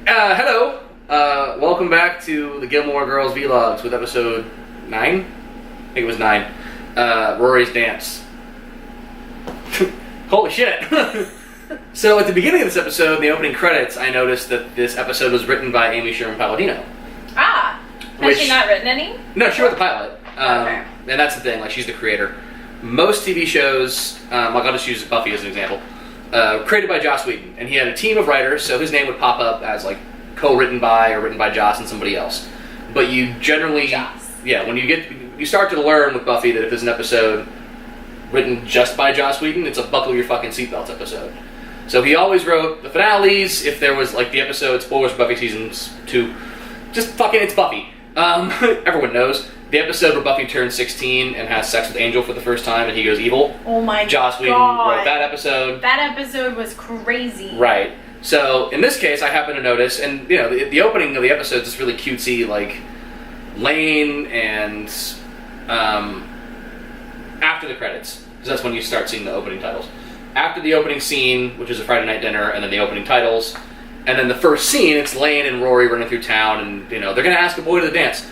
Hello. Welcome back to the Gilmore Girls Vlogs with episode 9? I think it was 9. Rory's dance. Holy shit. So at the beginning of this episode, in the opening credits, I noticed that this episode was written by Amy Sherman Palladino. Ah. Has she not written any? No, she wrote the pilot. Okay. And that's the thing, like, she's the creator. Most TV shows, like I'll just use Buffy as an example, created by Joss Whedon. And he had a team of writers, so his name would pop up as, like, co-written by or written by Joss and somebody else. But you generally... Joss. Yeah, when you start to learn with Buffy that if there's an episode written just by Joss Whedon, it's a buckle your fucking seatbelts episode. So he always wrote the finales, if there was, like, the episode, spoilers for Buffy Season 2, just fucking, it's Buffy. Everyone knows. The episode where Buffy turns 16 and has sex with Angel for the first time and he goes evil. Oh my god. Joss Whedon wrote that episode. That episode was crazy. Right. So, in this case, I happen to notice, and, you know, the opening of the episode is really cutesy, like, Lane and, after the credits, because that's when you start seeing the opening titles. After the opening scene, which is a Friday night dinner, and then the opening titles, and then the first scene, it's Lane and Rory running through town, and, you know, they're going to ask a boy to the dance.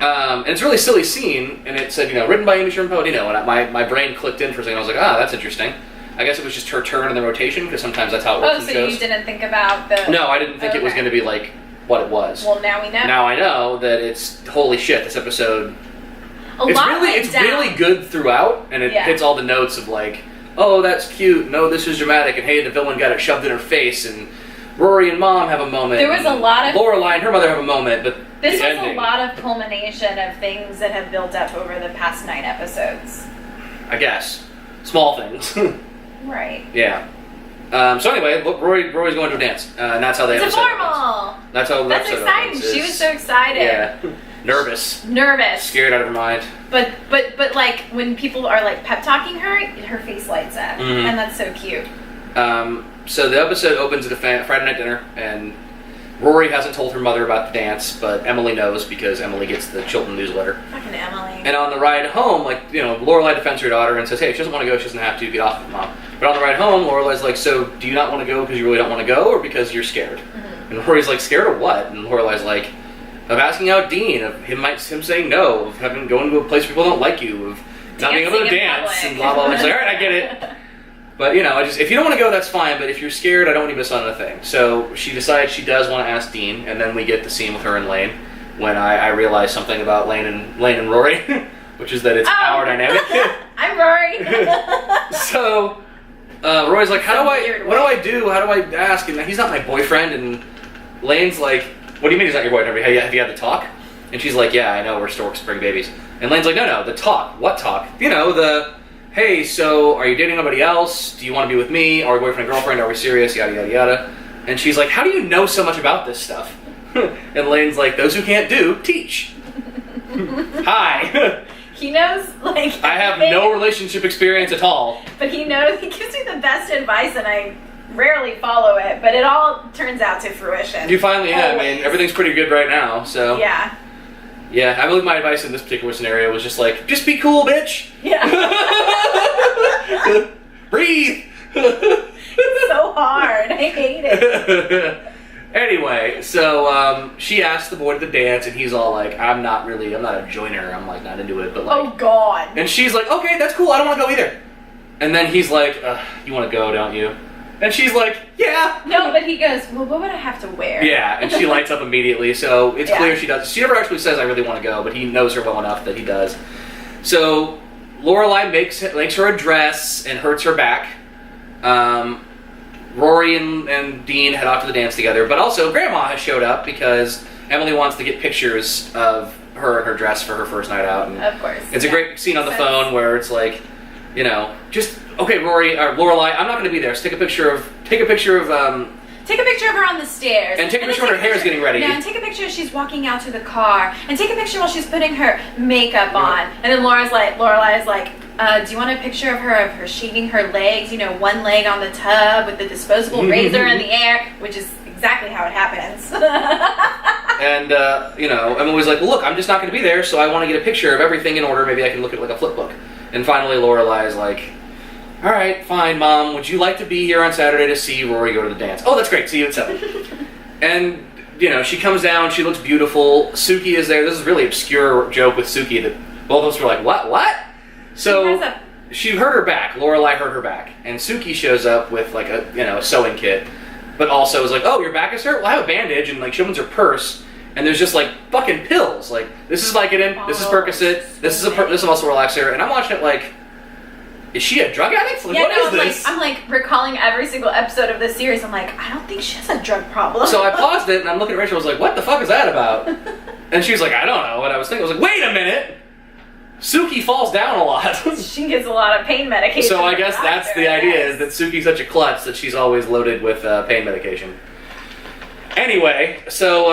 And it's a really silly scene, and it said, you know, written by Amy Sherman Palladino, and my brain clicked in for a second. I was like, that's interesting. I guess it was just her turn in the rotation, because sometimes that's how it works in shows. Oh, so you didn't think about the... No, I didn't think it was going to be, like, what it was. Well, now we know. Now I know that it's, holy shit, this episode... It's really good throughout, and it hits all the notes of, like, oh, that's cute, no, this is dramatic, and hey, the villain got it shoved in her face, and Rory and Mom have a moment. There was a lot of... Lorelai and her mother have a moment, but this was a lot of culmination of things that have built up over the past 9 episodes. I guess. Small things. Right. Yeah. So anyway, Rory's going to a dance, and that's how the episode opens. That's how the episode exciting. opens. She was so excited. Yeah. Nervous. Scared out of her mind. But like, when people are, like, pep-talking her face lights up. Mm-hmm. And that's so cute. So the episode opens at a Friday night dinner, and Rory hasn't told her mother about the dance, but Emily knows because Emily gets the Chilton newsletter. Fucking Emily. And on the ride home, like, you know, Lorelai defends her daughter and says, hey, if she doesn't want to go, she doesn't have to, get off of it, Mom. But on the ride home, Lorelai's like, so do you not want to go because you really don't want to go, or because you're scared? Mm-hmm. And Rory's like, scared of what? And Lorelai's like, of asking out Dean, of him saying no, of going to a place where people don't like you, of not being able to dance, and blah, blah, blah. She's like, alright, I get it. But, you know, if you don't want to go, that's fine, but if you're scared, I don't want you to miss on a thing. So she decides she does want to ask Dean, and then we get the scene with her and Lane, when I realize something about Lane and Rory, which is that it's our dynamic. I'm Rory. So, Rory's like, what do I do? How do I ask? And he's not my boyfriend, and Lane's like, what do you mean he's not your boyfriend? Have you had the talk? And she's like, yeah, I know, we're storks bring babies. And Lane's like, no, the talk. What talk? You know, hey, so are you dating somebody else? Do you want to be with me? Are we boyfriend and girlfriend? Are we serious? Yada, yada, yada. And she's like, how do you know so much about this stuff? And Lane's like, those who can't do, teach. Hi. He knows, like... I have no relationship experience at all. But he knows, he gives me the best advice, and I rarely follow it, but it all turns out to fruition. You finally have. I mean, everything's pretty good right now, so... Yeah. Yeah, I believe my advice in this particular scenario was just like, just be cool, bitch! Yeah. Breathe! It's so hard. I hate it. Anyway, so she asked the boy to the dance, and he's all like, I'm not a joiner, I'm like not into it, but like... Oh, God. And she's like, okay, that's cool, I don't want to go either. And then he's like, you want to go, don't you? And she's like, yeah. No, but he goes, well, what would I have to wear? Yeah, and she lights up immediately, so it's clear she does. She never actually says, I really want to go, but he knows her well enough that he does. So Lorelai makes her a dress and hurts her back. Rory and Dean head off to the dance together, but also Grandma has showed up because Emily wants to get pictures of her and her dress for her first night out. And of course. It's a great scene on the phone where it's like, you know, just, okay, Rory, or Lorelai, I'm not going to be there, so take a picture of her on the stairs. And take a picture when her hair is getting ready. Yeah, and take a picture as she's walking out to the car. And take a picture while she's putting her makeup on. And then Lorelai is like, do you want a picture of her shaving her legs, you know, one leg on the tub with the disposable razor in the air, which is exactly how it happens. And, you know, Emily's like, well, look, I'm just not going to be there, so I want to get a picture of everything in order. Maybe I can look at like a flip book. And finally, Lorelai is like, all right, fine, Mom. Would you like to be here on Saturday to see Rory go to the dance? Oh, that's great. See you at 7. And she comes down, she looks beautiful. Suki is there. This is a really obscure joke with Suki that both of us were like, what? So she hurt her back. Lorelai hurt her back. And Suki shows up with like a sewing kit, but also is like, oh, your back is hurt? Well, I have a bandage. And like she opens her purse, and there's just like fucking pills. Like, this is Vicodin, this is Percocet, this is a muscle relaxer. And I'm watching it like, is she a drug addict? Like, what is this? I'm like recalling every single episode of this series. I'm like, I don't think she has a drug problem. So I paused it and I'm looking at Rachel. I was like, what the fuck is that about? And she was like, I don't know. And I was thinking, I was like, wait a minute. Suki falls down a lot. She gets a lot of pain medication. So I guess that's the idea, is that Suki's such a klutz that she's always loaded with pain medication. Anyway, so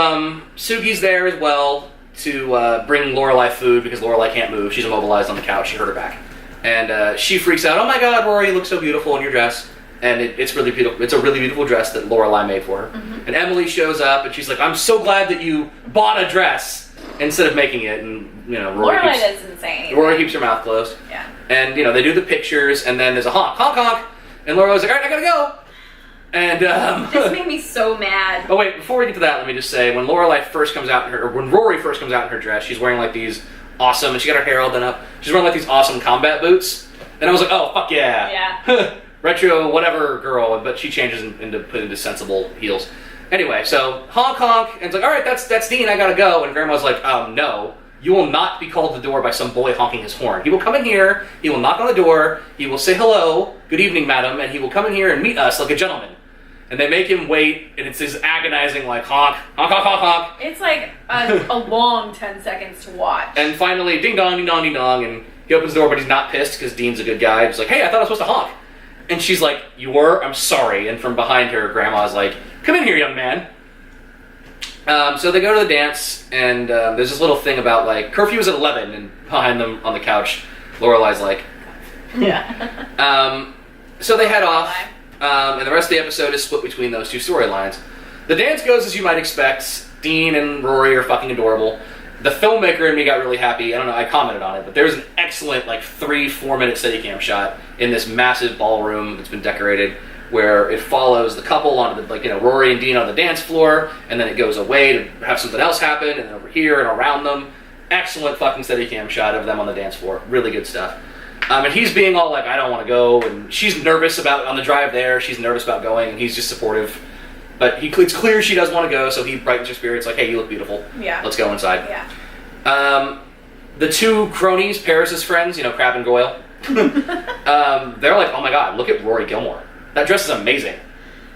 Suki's there as well to bring Lorelai food because Lorelai can't move. She's immobilized on the couch. She hurt her back. And she freaks out, oh my god, Rory, you look so beautiful in your dress. And it's really beautiful. It's a really beautiful dress that Lorelai made for her. Mm-hmm. And Emily shows up and she's like, I'm so glad that you bought a dress instead of making it. And Rory doesn't say anything. Rory keeps her mouth closed. Yeah. And they do the pictures and then there's a honk, honk, honk. And Lorelai's like, all right, I gotta go. And this made me so mad. Oh wait, before we get to that, let me just say, when Rory first comes out in her dress, she's wearing like these awesome, and she got her hair all done up. She's wearing like these awesome combat boots, and I was like, oh fuck yeah, yeah, retro whatever girl. But she changes into sensible heels. Anyway, so honk honk, and it's like, all right, that's Dean, I gotta go. And Grandma's like, no, you will not be called to the door by some boy honking his horn. He will come in here, he will knock on the door, he will say hello, good evening, madam, and he will come in here and meet us like a gentleman. And they make him wait, and it's this agonizing, like, honk, honk, honk, honk, honk. It's like a long 10 seconds to watch. And finally, ding dong, ding dong, ding dong, and he opens the door, but he's not pissed because Dean's a good guy. He's like, hey, I thought I was supposed to honk. And she's like, you were? I'm sorry. And from behind her, Grandma's like, come in here, young man. So they go to the dance, and there's this little thing about, like, curfew is at 11, and behind them on the couch, Lorelai's like, yeah. So they head off. And the rest of the episode is split between those two storylines. The dance goes as you might expect. Dean and Rory are fucking adorable. The filmmaker in me got really happy. I don't know, I commented on it, but there's an excellent, like, 3-4 minute Steadicam shot in this massive ballroom that's been decorated, where it follows the couple on Rory and Dean on the dance floor, and then it goes away to have something else happen, and then over here and around them. Excellent fucking Steadicam shot of them on the dance floor. Really good stuff. And he's being all like, I don't want to go, and she's nervous on the drive there, she's nervous about going, and he's just supportive. But it's clear she does want to go, so he brightens her spirits, like, hey, you look beautiful. Yeah. Let's go inside. Yeah. The two cronies, Paris's friends, Crab and Goyle, they're like, oh my god, look at Rory Gilmore. That dress is amazing.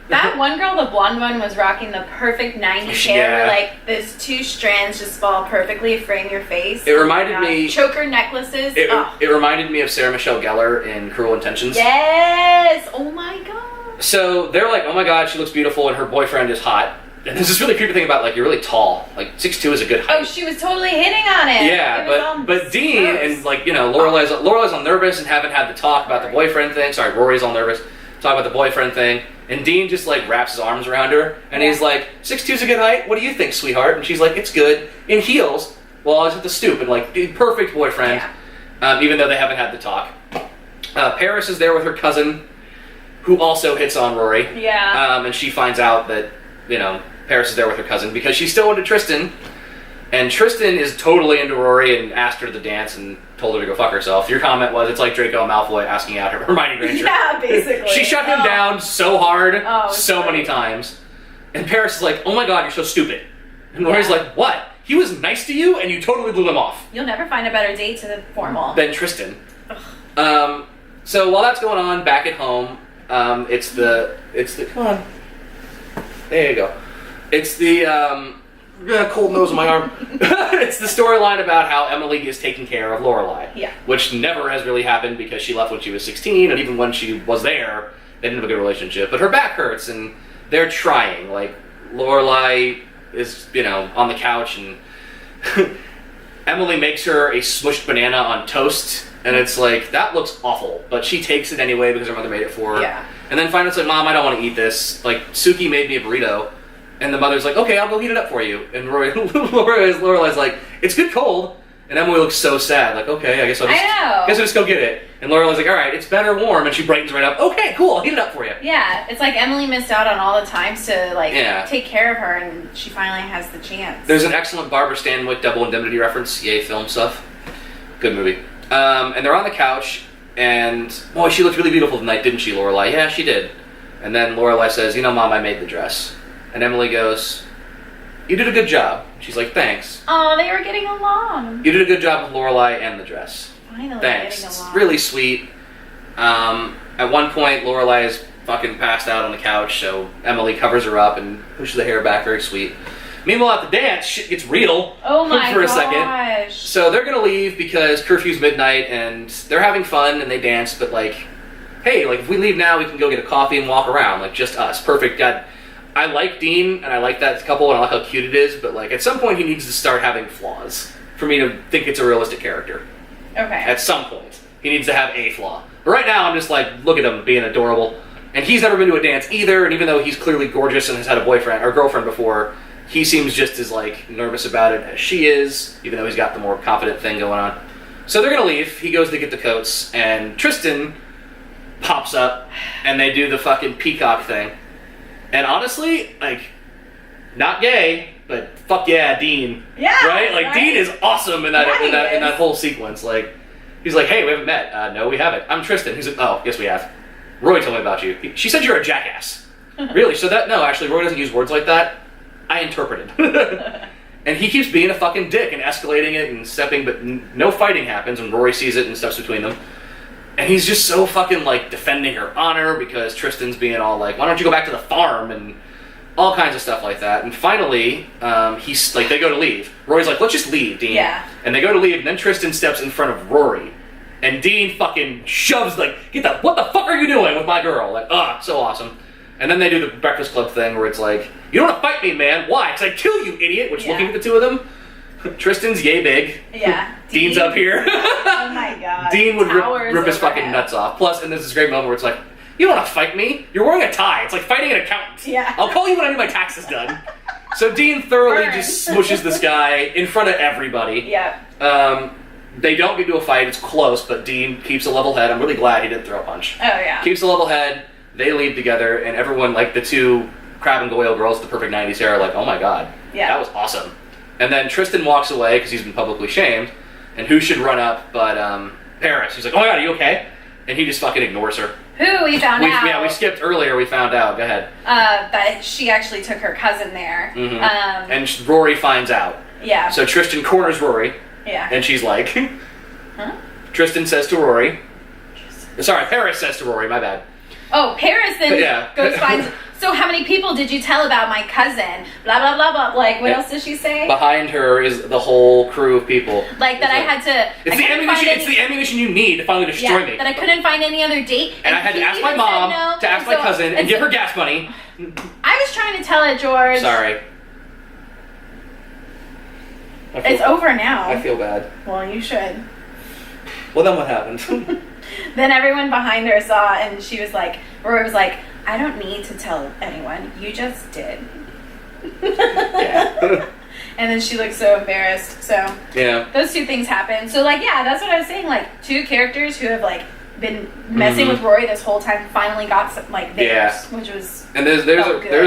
That one girl, the blonde one, was rocking the perfect 90s hair. Yeah. Like, those two strands just fall perfectly, frame your face. It reminded me... Choker necklaces. It reminded me of Sarah Michelle Gellar in Cruel Intentions. Yes! Oh my god. So they're like, oh my god, she looks beautiful, and her boyfriend is hot. And there's this really creepy thing about, like, you're really tall. Like, 6'2" is a good height. Oh, she was totally hitting on it. Yeah, but Dean and, like, Lorelai's all nervous and haven't had the talk about the boyfriend thing. Sorry, Rory's all nervous. Talk about the boyfriend thing. And Dean just, like, wraps his arms around her. And he's like, 6'2"'s a good height? What do you think, sweetheart? And she's like, it's good. In heels. Well, I was at the stoop. And, like, perfect boyfriend. Yeah. Even though they haven't had the talk. Paris is there with her cousin, who also hits on Rory. Yeah. And she finds out that, Paris is there with her cousin because she's still into Tristan. And Tristan is totally into Rory and asked her to the dance and told her to go fuck herself. Your comment was, it's like Draco Malfoy asking out Hermione Granger. Yeah, basically. She shut him down so hard, so many times. And Paris is like, oh my god, you're so stupid. And Rory's like, what? He was nice to you and you totally blew him off. You'll never find a better date to formal than Tristan. So while that's going on, back at home, it's the come on. There you go. It's the cold nose on my arm. It's the storyline about how Emily is taking care of Lorelai. Yeah. Which never has really happened because she left when she was 16, and even when she was there, they didn't have a good relationship. But her back hurts, and they're trying. Like, Lorelai is, on the couch, and Emily makes her a smushed banana on toast, and it's like, that looks awful. But she takes it anyway because her mother made it for her. Yeah. And then finally it's like, Mom, I don't want to eat this. Like, Suki made me a burrito. And the mother's like, okay, I'll go heat it up for you. And Lorelai's like, it's good cold. And Emily looks so sad. Like, okay, I guess I'll just go get it. And Lorelai's like, all right, it's better warm, and she brightens right up. Okay, cool, I'll heat it up for you. Yeah, it's like Emily missed out on all the times to take care of her, and she finally has the chance. There's an excellent Barbara Stanwyck Double Indemnity reference. Yay, film stuff. Good movie. And they're on the couch, and boy, she looked really beautiful tonight, didn't she, Lorelai? Yeah, she did. And then Lorelai says, you know, Mom, I made the dress. And Emily goes, you did a good job. She's like, thanks. Oh, they were getting along. You did a good job with Lorelai and the dress. Finally Thanks. getting along. It's really sweet. At one point, Lorelai is fucking passed out on the couch, so Emily covers her up and pushes the hair back, very sweet. Meanwhile, at the dance, shit gets real oh my for a gosh. second. So they're gonna leave because curfew's midnight, and they're having fun, and they dance, but like, hey, like if we leave now, we can go get a coffee and walk around, like just us. Perfect. God, I like Dean, and I like that couple, and I like how cute it is, but like at some point he needs to start having flaws for me to think it's a realistic character. Okay. At some point, he needs to have a flaw. But right now, I'm just like, look at him being adorable. And he's never been to a dance either, and even though he's clearly gorgeous and has had a boyfriend or girlfriend before, he seems just as like nervous about it as she is, even though he's got the more confident thing going on. So they're gonna leave. He goes to get the coats, and Tristan pops up, and they do the fucking peacock thing. And honestly, like, not gay, but fuck yeah, Dean. Yeah. Right? Like, right? Dean is awesome in that Yeah, in that whole sequence. Like, he's like, hey, we haven't met. No, we haven't. I'm Tristan. He's like, oh, yes, we have. Rory told me about you. She said you're a jackass. Really? So that, no, actually, Rory doesn't use words like that. I interpreted. And he keeps being a fucking dick and escalating it and stepping, but no fighting happens when Rory sees it and steps between them. And he's just so fucking, like, defending her honor because Tristan's being all like, why don't you go back to the farm and all kinds of stuff like that. And finally, he's like, they go to leave. Rory's like, let's just leave, Dean. Yeah. And they go to leave, and then Tristan steps in front of Rory. And Dean fucking shoves, like, what the fuck are you doing with my girl? Like, so awesome. And then they do the Breakfast Club thing where it's like, you don't want to fight me, man. Why? Because I kill you, idiot. Which, looking at the two of them, Tristan's yay big. Yeah. Dean's up here. Oh my god. Dean would rip his over fucking him. nuts off. Plus, and there's this great moment where it's like, you don't want to fight me. You're wearing a tie. It's like fighting an accountant. Yeah. I'll call you when I need my taxes done. So Dean thoroughly just smushes this guy in front of everybody. Yeah. They don't get to a fight. It's close, but Dean keeps a level head. I'm really glad he didn't throw a punch. Oh yeah. Keeps a level head. They leave together, and everyone, like the two Crab and Goyle girls, the perfect 90s hair, are like, oh my god, that was awesome. And then Tristan walks away because he's been publicly shamed, and who should run up but Paris? He's like, oh my god, are you okay? And he just fucking ignores her. Who we found out. Yeah, we skipped earlier. We found out. Go ahead. That she actually took her cousin there. Mm-hmm. And Rory finds out. Yeah. So Tristan corners Rory. Yeah. And she's like, huh? Tristan says to Rory. Sorry, Paris says to Rory. My bad. Oh, Paris then goes finds. So how many people did you tell about my cousin? Blah blah blah blah. Like what else does she say? Behind her is the whole crew of people. Like that I had to. It's the ammunition. It's the ammunition you need to finally destroy me. That I couldn't find any other date. And I had to ask my mom to ask my cousin and give her gas money. I was trying to tell it, George. Sorry. It's over now. I feel bad. Well, you should. Well, then what happened? Then everyone behind her saw, and she was like, Rory was like, I don't need to tell anyone. You just did. Yeah. And then she looked so embarrassed. So yeah, those two things happened. So like, yeah, that's what I was saying. Like two characters who have like been messing with Rory this whole time finally got some, like theirs, which was. And there's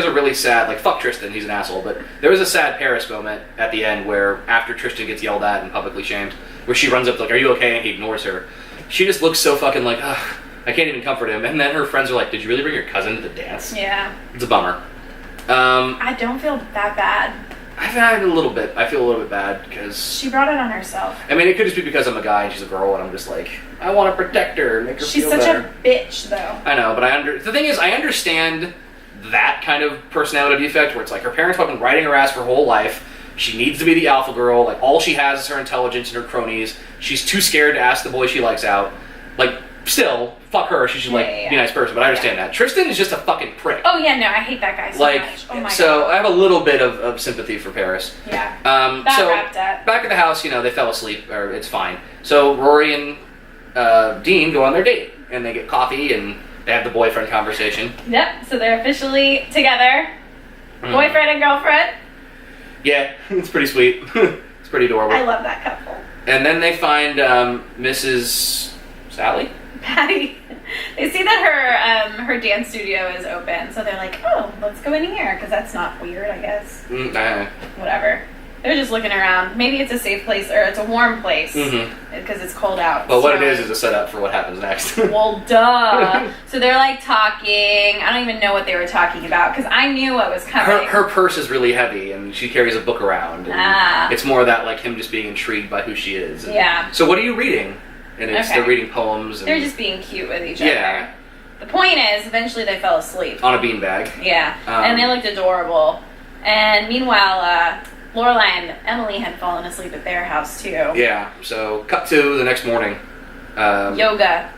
a really sad, like, fuck Tristan, he's an asshole, but there was a sad Paris moment at the end where after Tristan gets yelled at and publicly shamed, where she runs up like, are you okay? And he ignores her. She just looks so fucking like, ugh, I can't even comfort him. And then her friends are like, did you really bring your cousin to the dance? Yeah. It's a bummer. I don't feel that bad. I feel a little bit bad because she brought it on herself. I mean, it could just be because I'm a guy and she's a girl, and I'm just like, I want to protect her and make her feel better. She's such a bitch, though. I know, but the thing is, I understand that kind of personality defect where it's like her parents have been riding her ass for her whole life. She needs to be the alpha girl. Like, all she has is her intelligence and her cronies. She's too scared to ask the boy she likes out. Like, still, fuck her. She should be a nice person, but I understand that. Tristan is just a fucking prick. Oh, yeah, no, I hate that guy so much. Oh, my God. I have a little bit of sympathy for Paris. Yeah. So, wrapped up. Back at the house, they fell asleep, or it's fine. So, Rory and Dean go on their date, and they get coffee, and they have the boyfriend conversation. Yep, so they're officially together. Boyfriend and girlfriend. Yeah, it's pretty sweet. It's pretty adorable. I love that couple. And then they find Mrs. Sally? Patty, they see that her dance studio is open, so they're like, oh, let's go in here, because that's not weird, I guess. Whatever. They're just looking around. Maybe it's a safe place, or it's a warm place, because it's cold out. But what it is a setup for what happens next. Well, duh. So they're like talking. I don't even know what they were talking about, because I knew what was coming. Her purse is really heavy, and she carries a book around. It's more that, like, him just being intrigued by who she is. Yeah. So what are you reading? And they're reading poems. And they're just being cute with each other. The point is, eventually they fell asleep. On a beanbag. Yeah. And they looked adorable. And meanwhile, Lorelai and Emily had fallen asleep at their house too. Yeah. So cut to the next morning. Yoga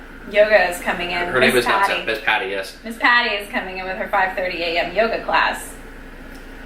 is coming in. Her name is Miss Patty. Yes. Miss Patty is coming in with her 5:30 a.m. yoga class,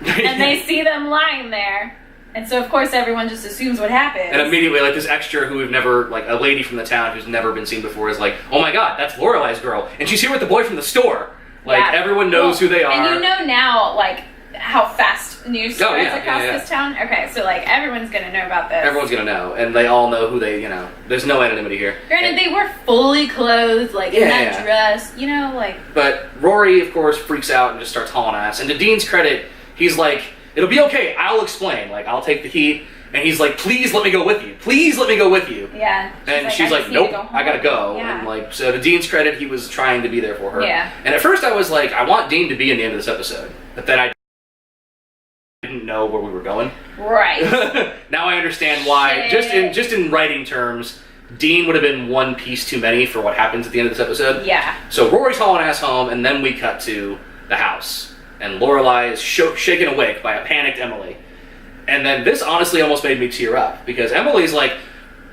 and they see them lying there, and so of course everyone just assumes what happened. And immediately, like, this extra who we've never, like, a lady from the town who's never been seen before is like, oh my god, that's Lorelai's girl, and she's here with the boy from the store. Like, everyone knows who they are. And you know now, like, how fast news spreads across this town? Okay, so, like, everyone's gonna know about this. Everyone's gonna know, and they all know who they, there's no anonymity here. Granted, they were fully clothed, like, in that dress, like... But Rory, of course, freaks out and just starts hauling ass, and to Dean's credit, he's like, it'll be okay, I'll explain, like, I'll take the heat, and he's like, please let me go with you, please let me go with you. Yeah. And she's like, nope, I gotta go. Yeah. And, like, so to Dean's credit, he was trying to be there for her. Yeah. And at first I was like, I want Dean to be in the end of this episode, but then I didn't know where we were going. Right. Now I understand why. Just in writing terms, Dean would have been one piece too many for what happens at the end of this episode. Yeah. So Rory's hauling ass home, and then we cut to the house, and Lorelai is shaken awake by a panicked Emily. And then this honestly almost made me tear up, because Emily's like,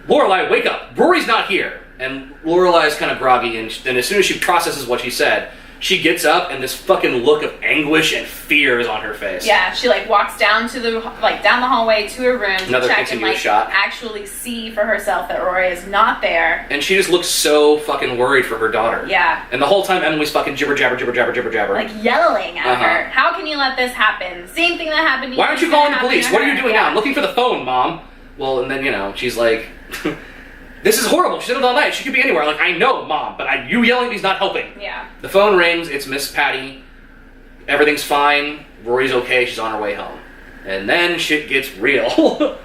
Lorelai, wake up! Rory's not here! And Lorelai's kind of groggy, and as soon as she processes what she said, she gets up, and this fucking look of anguish and fear is on her face. Yeah, she, like, walks down to down the hallway to her room to check and, like, shot. actually see for herself that Rory is not there. And she just looks so fucking worried for her daughter. Yeah. And the whole time Emily's fucking jibber jabber. Like, yelling at her. How can you let this happen? Same thing that happened to you. Why aren't you calling the police? What are you doing now? I'm looking for the phone, Mom. Well, and then, she's like... This is horrible. She's in it all night. She could be anywhere. Like, I know, Mom, but you yelling at me's not helping. Yeah. The phone rings. It's Miss Patty. Everything's fine. Rory's okay. She's on her way home. And then shit gets real.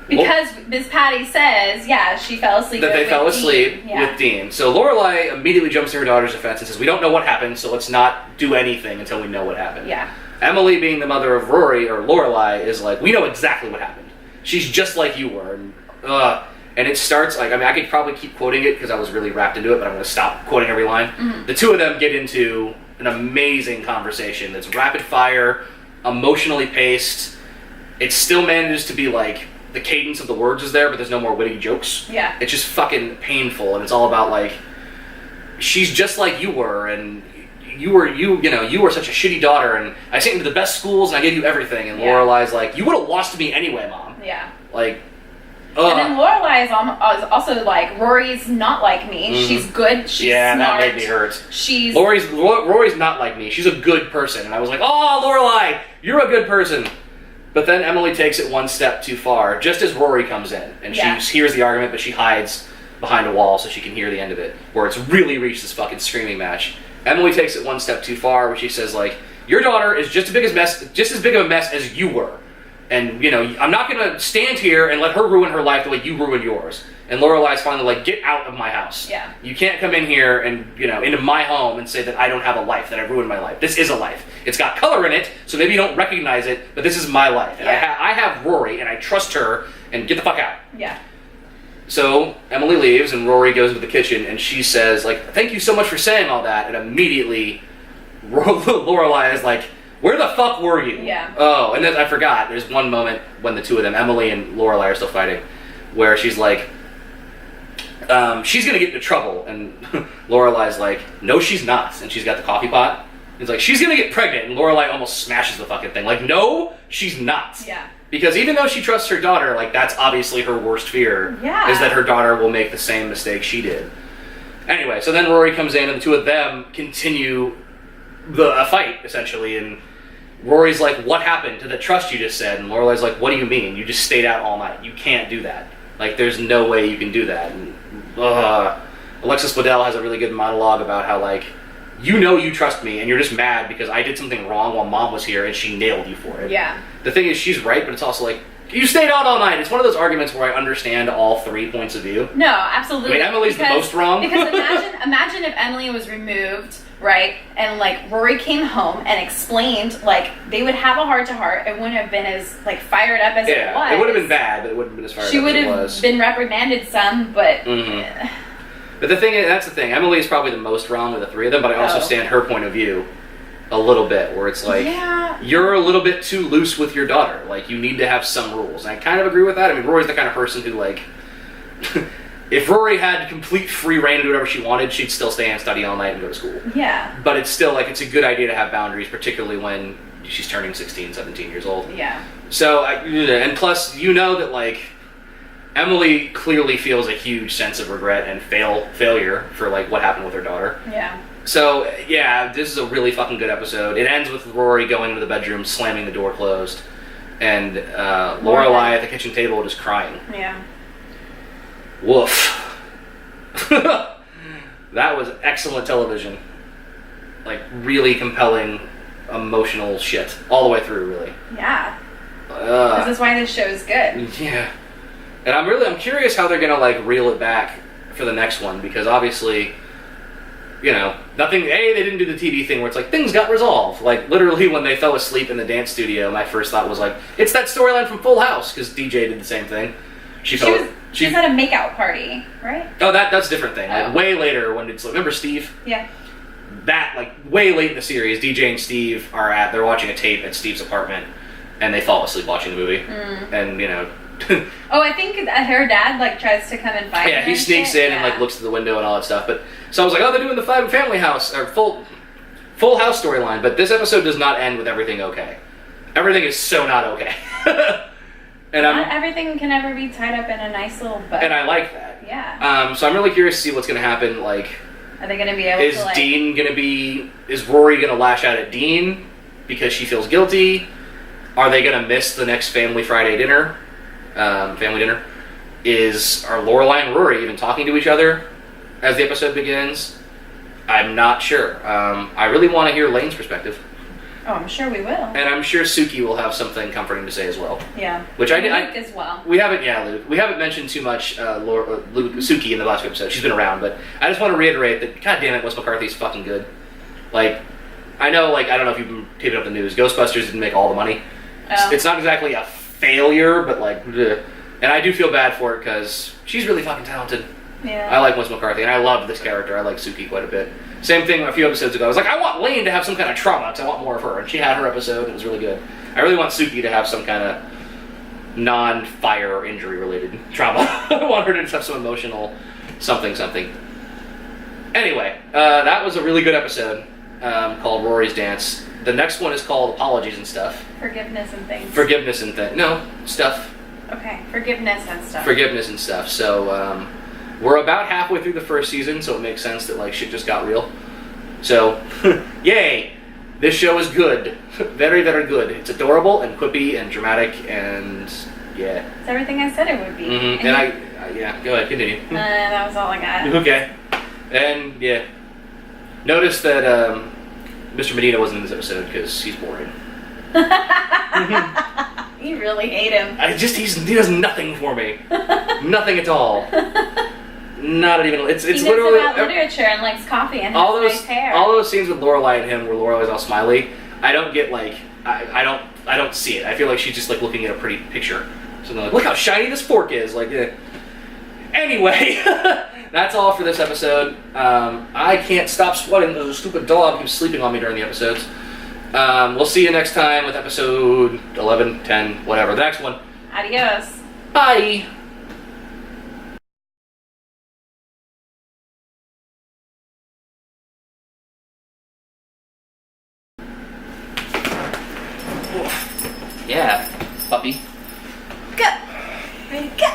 Because Miss Patty says, she fell asleep that they fell asleep with Dean. So Lorelai immediately jumps to her daughter's defense and says, we don't know what happened, so let's not do anything until we know what happened. Yeah. Emily, being the mother of Rory, or Lorelai, is like, we know exactly what happened. She's just like you were. And it starts, like, I could probably keep quoting it because I was really wrapped into it, but I'm going to stop quoting every line. Mm-hmm. The two of them get into an amazing conversation that's rapid fire, emotionally paced. It still manages to be, like, the cadence of the words is there, but there's no more witty jokes. Yeah. It's just fucking painful, and it's all about, like, she's just like you were, and you were such a shitty daughter, and I sent you to the best schools, and I gave you everything, and Lorelai's like, you would have lost me anyway, Mom. Yeah. Like... And then Lorelai is also like, Rory's not like me. Mm-hmm. She's good. She's smart. That made me hurt. She's... Rory's not like me. She's a good person. And I was like, oh, Lorelai, you're a good person. But then Emily takes it one step too far, just as Rory comes in. And she hears the argument, but she hides behind a wall so she can hear the end of it, where it's really reached this fucking screaming match. Emily takes it one step too far, where she says, like, your daughter is just as big of a mess as you were. And, I'm not going to stand here and let her ruin her life the way you ruined yours. And Lorelai's finally like, get out of my house. Yeah. You can't come in here and, into my home and say that I don't have a life, that I ruined my life. This is a life. It's got color in it, so maybe you don't recognize it, but this is my life. And I have Rory, and I trust her, and get the fuck out. Yeah. So Emily leaves, and Rory goes into the kitchen, and she says, like, thank you so much for saying all that. And immediately, Lorelai is like, where the fuck were you? Yeah. Oh, and then I forgot. There's one moment when the two of them, Emily and Lorelai, are still fighting, where she's like, she's gonna get into trouble, and Lorelai's like, no, she's not. And she's got the coffee pot. He's like, she's gonna get pregnant, and Lorelai almost smashes the fucking thing. Like, no, she's not. Yeah. Because even though she trusts her daughter, like, that's obviously her worst fear. Yeah. Is that her daughter will make the same mistake she did. Anyway, so then Rory comes in, and the two of them continue a fight, essentially, and Rory's like, what happened to the trust you just said? And Lorelai's like, what do you mean? You just stayed out all night. You can't do that. Like, there's no way you can do that. And, Alexis Bledel has a really good monologue about how, like, you trust me, and you're just mad because I did something wrong while Mom was here, and she nailed you for it. Yeah. The thing is, she's right, but it's also like, you stayed out all night. It's one of those arguments where I understand all three points of view. No, absolutely. I mean, Emily's the most wrong. Because imagine if Emily was removed, right, and, like, Rory came home and explained, like, they would have a heart-to-heart. It wouldn't have been as, like, fired up as it was. It would have been bad, but it wouldn't have been as fired up as it was. She would have been reprimanded some, but... Mm-hmm. But the thing is, that's the thing. Emily is probably the most wrong of the three of them, but I also stand her point of view a little bit, where it's like, you're a little bit too loose with your daughter. Like, you need to have some rules. And I kind of agree with that. I mean, Rory's the kind of person who, like, if Rory had complete free reign to do whatever she wanted, she'd still stay and study all night and go to school. Yeah. But it's still, like, it's a good idea to have boundaries, particularly when she's turning 16, 17 years old. Yeah. So, and plus, you know that, like, Emily clearly feels a huge sense of regret and failure for, like, what happened with her daughter. Yeah. So, yeah, this is a really fucking good episode. It ends with Rory going into the bedroom, slamming the door closed, and Lorelai at the kitchen table just crying. Yeah. Woof. That was excellent television. Like, really compelling, emotional shit. All the way through, really. Yeah. This is why this show is good. Yeah. And I'm curious how they're gonna, like, reel it back for the next one, because obviously, you know, they didn't do the TV thing where it's like, things got resolved. Like, literally when they fell asleep in the dance studio, my first thought was like, it's that storyline from Full House, because DJ did the same thing. She was at a makeout party, right? Oh, that's a different thing. Like, way later, when it's like, remember Steve? Yeah. That, like, way late in the series, DJ and Steve they're watching a tape at Steve's apartment, and they fall asleep watching the movie. And, you know... Oh, I think her dad, like, tries to come and find her. Yeah, he sneaks in and, like, looks through the window and all that stuff. But so I was like, oh, they're doing the Family House, or Full House storyline. But this episode does not end with everything okay. Everything is so not okay. And not everything can ever be tied up in a nice little bow. And I like that. Yeah. So I'm really curious to see what's going to happen. Like, are they going to be able to, like... Is Rory going to lash out at Dean because she feels guilty? Are they going to miss the next Family Friday dinner? Family dinner? Are Lorelai and Rory even talking to each other as the episode begins? I'm not sure. I really want to hear Lane's perspective. Oh, I'm sure we will. And I'm sure Suki will have something comforting to say as well. Yeah. Which Luke as well. We haven't mentioned too much Suki in the last episode. She's been around, but I just want to reiterate that, God damn it, Wes McCarthy's fucking good. Like, I know, like, I don't know if you've been taping up the news. Ghostbusters didn't make all the money. Oh. It's not exactly a failure, but, like, bleh. And I do feel bad for it because she's really fucking talented. Yeah. I like Wes McCarthy, and I loved this character. I like Suki quite a bit. Same thing a few episodes ago. I was like, I want Lane to have some kind of trauma because I want more of her. And she had her episode, and it was really good. I really want Suki to have some kind of non-fire or injury-related trauma. I want her to just have some emotional something. Anyway, that was a really good episode called Rory's Dance. The next one is called Apologies and Stuff. Forgiveness and things. No, stuff. Okay, forgiveness and stuff. So, we're about halfway through the first season, so it makes sense that, like, shit just got real. So, yay! This show is good. Very, very good. It's adorable and quippy and dramatic and, yeah. It's everything I said it would be. Mm-hmm. And go ahead, continue. That was all I got. Okay. And, yeah. Notice that, Mr. Medina wasn't in this episode because he's boring. You really hate him. He does nothing for me. Nothing at all. Not even. It's he literally about literature and likes coffee and all has those nice hair. all those scenes with Lorelai and him where Lorelai's all smiley. I don't get like I don't see it. I feel like she's just like looking at a pretty picture. So they're like, look how shiny this fork is. Like, yeah. Anyway, that's all for this episode. I can't stop sweating. There's a stupid dog who's sleeping on me during the episodes. We'll see you next time with episode 11, 10, whatever. The next one. Adios. Bye. Yeah, puppy. Go. Ready, go.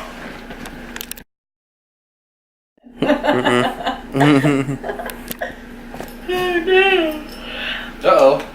Oh no. Uh-oh.